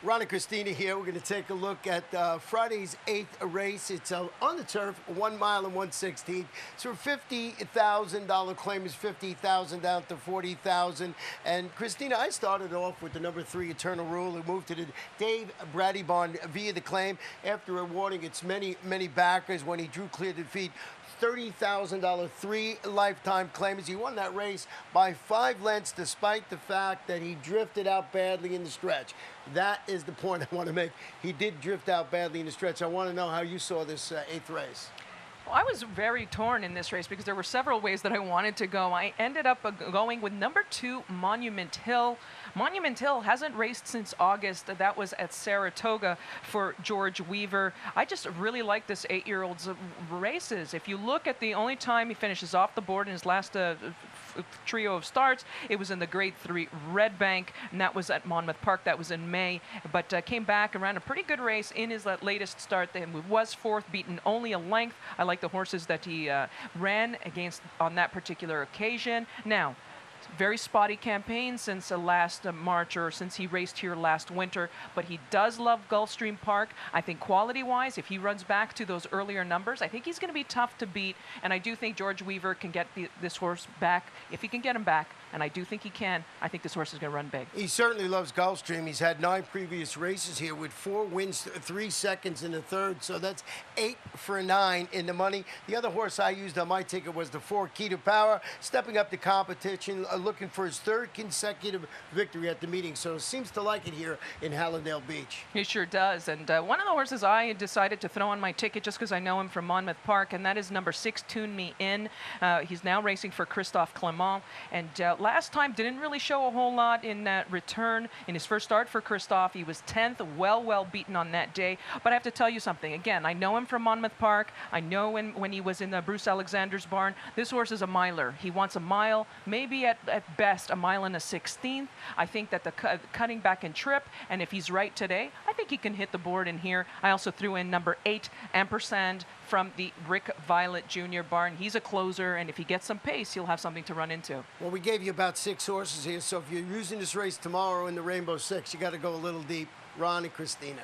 Ron and Christina here. We're going to take a look at Friday's 8th race. It's on the turf, 1 mile and 1/16. So $50,000 claim is $50,000 down to $40,000. And Christina, I started off with the number 3 Eternal Rule, who moved to the Dave Brady barn via the claim after awarding its many backers when he drew clear defeat. $30,000 3 lifetime claimers. He won that race by 5 lengths despite the fact that he drifted out badly in the stretch. That is the point I want to make. He did drift out badly in the stretch. I want to know how you saw this 8th race. Well, I was very torn in this race because there were several ways that I wanted to go. I ended up going with number 2, Monument Hill. Monument Hill hasn't raced since August. That was at Saratoga for George Weaver. I just really like this 8-year-old's races. If you look at the only time he finishes off the board in his last trio of starts, it was in the Grade 3 Red Bank, and that was at Monmouth Park. That was in May, but came back and ran a pretty good race in his latest start. He was 4th, beaten only a length. I like the horses that he ran against on that particular occasion. Now, very spotty campaign since last March, or since he raced here last winter, but he does love Gulfstream Park. I think quality-wise, if he runs back to those earlier numbers, I think he's going to be tough to beat, and I do think George Weaver can get this horse back. If he can get him back, and I do think he can, I think this horse is going to run big. He certainly loves Gulfstream. He's had 9 previous races here with 4 wins, 3 seconds in the 3rd, so that's 8 for 9 in the money. The other horse I used on my ticket was the 4 Key to Power, stepping up the competition, looking for his 3rd consecutive victory at the meeting, so seems to like it here in Hallandale Beach. He sure does, and one of the horses I decided to throw on my ticket just because I know him from Monmouth Park, and that is number 6, Tune Me In. He's now racing for Christophe Clement, and last time didn't really show a whole lot in that return. In his first start for Christophe, he was 10th, well beaten on that day. But I have to tell you something. Again, I know him from Monmouth Park. I know when he was in the Bruce Alexander's barn. This horse is a miler. He wants a mile, maybe at best a mile and a 16th. I think that the cutting back and trip, and if he's right today, I think he can hit the board in here. I also threw in number 8, Ampersand, from the Rick Violet Jr. barn. He's a closer, and if he gets some pace, he'll have something to run into. Well, we gave you about 6 horses here, so if you're using this race tomorrow in the Rainbow Six, you got to go a little deep. Ron and Christina.